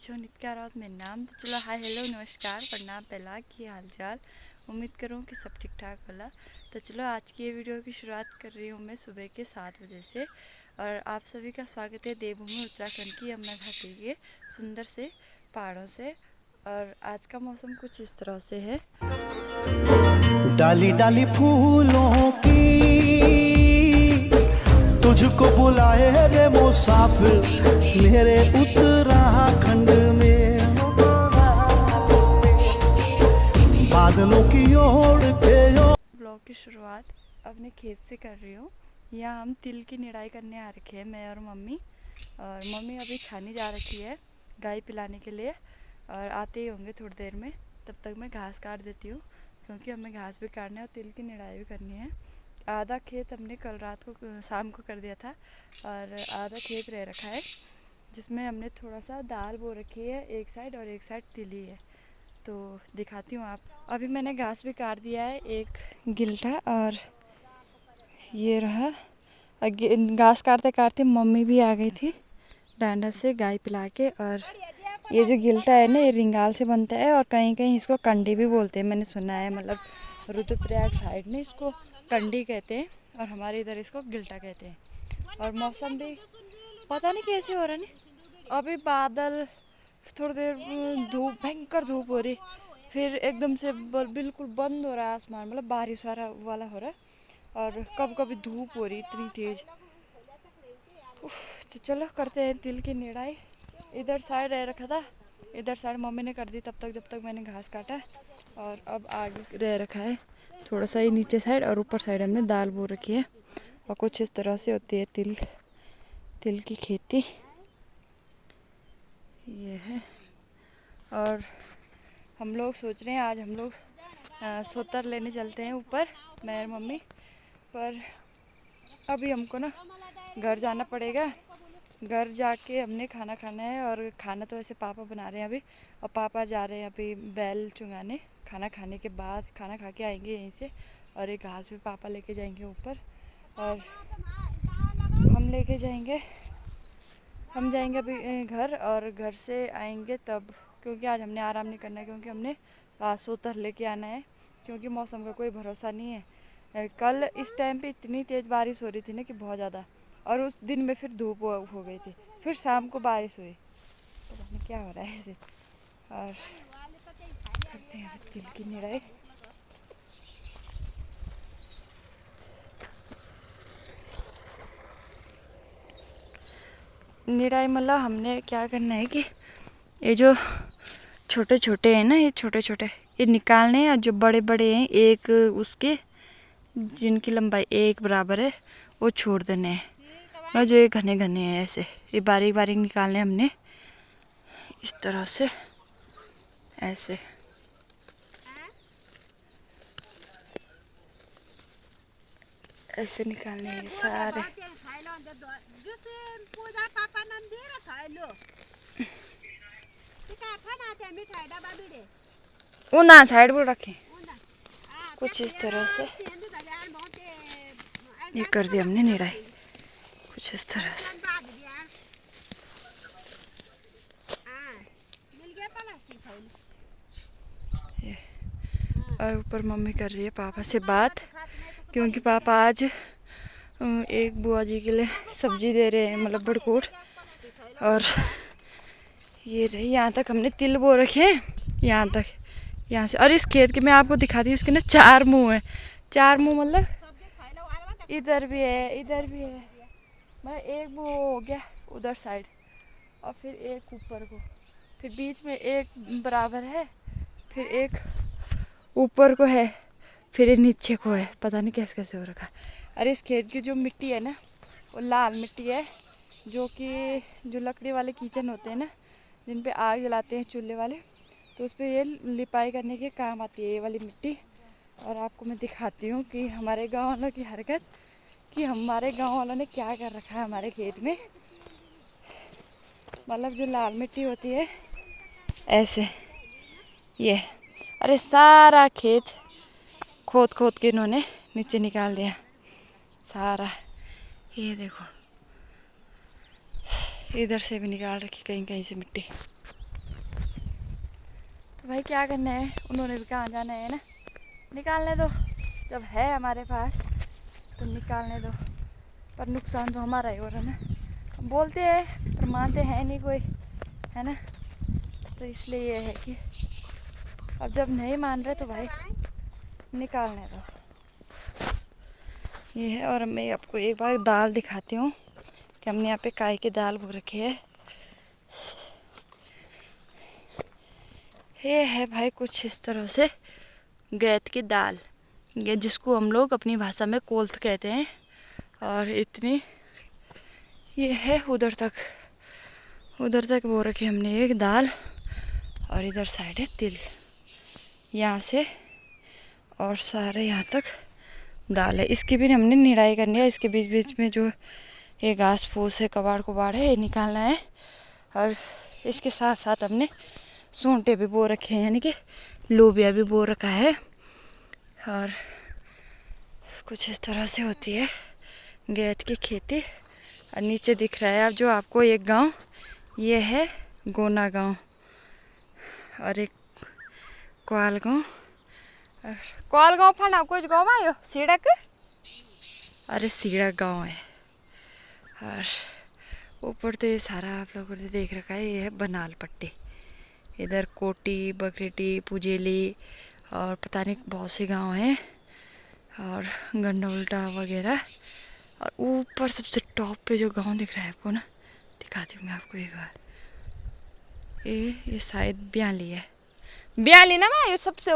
छो नित्या राउत मेरा नाम। तो चलो हाय हेलो नमस्कार प्रणाम पहला की हाल चाल। उम्मीद करूँ कि सब ठीक ठाक होला। तो चलो आज की ये वीडियो की शुरुआत कर रही हूँ मैं सुबह के 7 बजे से। और आप सभी का स्वागत है देवभूमि उत्तराखंड की यमुना घाटी के सुंदर से पहाड़ों से। और आज का मौसम कुछ इस तरह से है। डाली डाली फूलों की तुझको बुलाए रे मुसाफिर मेरे उत्तराखंड में, बादलों की ओर के ब्लॉग की शुरुआत अपने खेत से कर रही हूँ। यहाँ हम तिल की निराई करने आ रखे हैं मैं और मम्मी। और मम्मी अभी छानी जा रखी है गाय पिलाने के लिए और आते ही होंगे थोड़ी देर में। तब तक मैं घास काट देती हूँ क्योंकि हमें घास भी काटना है और तिल की निराई भी करनी है। आधा खेत हमने कल रात को शाम को कर दिया था और आधा खेत रह रखा है जिसमें हमने थोड़ा सा दाल बो रखी है एक साइड और एक साइड तिली है। तो दिखाती हूँ आप। अभी मैंने घास भी काट दिया है एक गिल्टा और ये रहा। घास काटते काटते मम्मी भी आ गई थी डांडा से गाय पिला के। और ये जो गिल्टा है ना ये रिंगाल से बनता है और कहीं कहीं इसको कंडी भी बोलते हैं मैंने सुना है। मतलब रुद्रप्रयाग साइड में इसको कंडी कहते हैं और हमारे इधर इसको गिल्टा कहते हैं। और मौसम भी पता नहीं कैसे हो रहा है ना। अभी बादल थोड़ी देर धूप भयंकर धूप हो रही फिर एकदम से बिल्कुल बंद हो रहा है आसमान। मतलब बारिश वाला हो रहा है और कब कभी धूप हो रही इतनी तेज। तो चलो करते हैं तिल की निराई। इधर साइड रह रखा था, इधर साइड मम्मी ने कर दी तब तक जब तक मैंने घास काटा। और अब आगे रह रखा है थोड़ा सा ही नीचे साइड और ऊपर साइड हमने दाल बो रखी है। और कुछ इस तरह से होती है तिल की खेती ये है। और हम लोग सोच रहे हैं आज हम लोग सोतर लेने चलते हैं ऊपर मैं और मम्मी। पर अभी हमको ना घर जाना पड़ेगा। घर जाके हमने खाना खाना है और खाना तो वैसे पापा बना रहे हैं अभी। और पापा जा रहे हैं अभी बैल चुगाने। खाना खाने के बाद खाना खा के आएंगे यहीं से और एक घास भी पापा लेके जाएंगे ऊपर। और हम लेके जाएंगे हम जाएंगे अभी घर और घर से आएंगे तब। क्योंकि आज हमने आराम नहीं करना है क्योंकि हमने सोतर लेके आना है क्योंकि मौसम का कोई भरोसा नहीं है। कल इस टाइम पे इतनी तेज़ बारिश हो रही थी ना कि बहुत ज़्यादा। और उस दिन में फिर धूप हो गई थी फिर शाम को बारिश हुई। पता नहीं क्या हो रहा है ऐसे। और करते हैं तिल की निराई। निराई मतलब हमने क्या करना है कि ये जो छोटे छोटे हैं ना ये छोटे छोटे ये निकालने हैं। जो बड़े बड़े हैं एक उसके जिनकी लंबाई एक बराबर है वो छोड़ देने हैं। और जो ये घने घने हैं ऐसे ये बारीक बारीक निकालने हमने इस तरह से ऐसे। ऐसे निकालने हैं सारे। वो ना साइड पर रखें। कुछ इस तरह से ये कर दिया हमने निराई कुछ इस तरह से। ये और ऊपर मम्मी कर रही है पापा से बात क्योंकि पापा आज एक बुआ जी के लिए सब्जी दे रहे हैं मतलब बड़कोट। और ये रही यहाँ तक हमने तिल बो रखे हैं यहाँ तक यहाँ से। और इस खेत के मैं आपको दिखाती हूँ इसके ना 4 मुँह हैं। 4 मुँह मतलब इधर भी है इधर भी है। मतलब एक वो हो गया उधर साइड और फिर एक ऊपर को फिर बीच में एक बराबर है फिर एक ऊपर को है फिर एक नीचे को है। पता नहीं कैसे कैसे हो रखा है। और इस खेत की जो मिट्टी है ना वो लाल मिट्टी है जो कि जो लकड़ी वाले किचन होते हैं ना जिन पे आग जलाते हैं चूल्हे वाले तो उस पर ये लिपाई करने के काम आती है ये वाली मिट्टी। और आपको मैं दिखाती हूँ कि हमारे गांव वालों की हरकत कि हमारे गांव वालों ने क्या कर रखा है हमारे खेत में। मतलब जो लाल मिट्टी होती है ऐसे ये। अरे सारा खेत खोद खोद के इन्होंने नीचे निकाल दिया सारा। ये देखो इधर से भी निकाल रखी कहीं कहीं से मिट्टी। तो भाई क्या करना है, उन्होंने भी कहाँ जाना है ना, निकालने दो। जब है हमारे पास तो निकालने दो, पर नुकसान तो हमारा ही हो रहा है ना। बोलते हैं पर मानते हैं नहीं कोई, है ना। तो इसलिए ये है कि अब जब नहीं मान रहे तो भाई निकालने दो। ये है। और मैं आपको एक बार दाल दिखाती हूँ कि हमने यहाँ पे काय की दाल बो रखी है। ये है भाई कुछ इस तरह से गैत की दाल, ये जिसको हम लोग अपनी भाषा में कोल्थ कहते हैं। और इतनी ये है उधर तक बो रखी हमने एक दाल। और इधर साइड है तिल, यहाँ से और सारे यहाँ तक दाल है। इसकी भी हमने निराई करनी है। इसके बीच बीच में जो ये घास फूस है, कबाड़ है, ये निकालना है। और इसके साथ साथ हमने सूंटे भी बो रखे हैं, यानी कि लोबिया भी बो रखा है। और कुछ इस तरह से होती है गैत की खेती। और नीचे दिख रहा है अब जो आपको एक गांव, ये है गोना गांव और एक क्वाल गांव। और क्वाल गांव फंडा कुछ गांव आयो सीड़क, अरे सीड़क गांव है। और ऊपर तो ये सारा आप लोगों ने देख रखा है, ये है बनाल पट्टी। इधर कोटी, बकरेटी, पुजेली और पता नहीं बहुत से गांव हैं, और गंडोल्टा वगैरह। और ऊपर सबसे टॉप पे जो गांव दिख रहा है आपको ना, दिखाती हूँ मैं आपको एक बार। ये शायद ब्याली है, ब्याली ना मैं, ये सबसे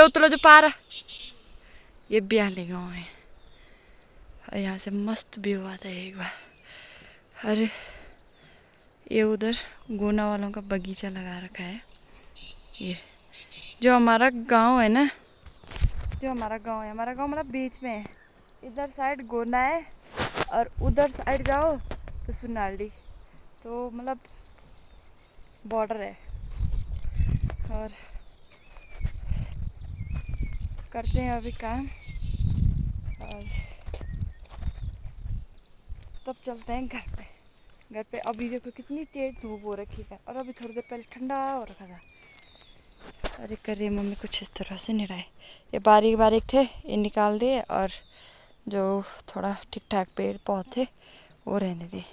उतला जो पारा, ये ब्याली गांव है। और यहाँ से मस्त व्यू आता है एक बार। अरे ये उधर गोना वालों का बगीचा लगा रखा है। ये जो हमारा गांव है ना, हमारा गांव मतलब बीच में है। इधर साइड गोना है और उधर साइड जाओ तो सुनाली, तो मतलब बॉर्डर है। और करते हैं अभी काम और तब चलते हैं घर पे। अभी देखो कितनी तेज धूप हो रखी है, और अभी थोड़ी देर पहले ठंडा हो रखा था। अरे कर रही मम्मी कुछ इस तरह से निराए, ये बारीक बारीक थे, ये निकाल दिए। और जो थोड़ा ठीक ठाक पेड़ पौधे थे वो रहने दिए।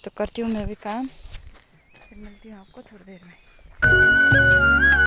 तो करती हूँ मैं भी काम, फिर मिलती हूँ आपको थोड़ी देर में।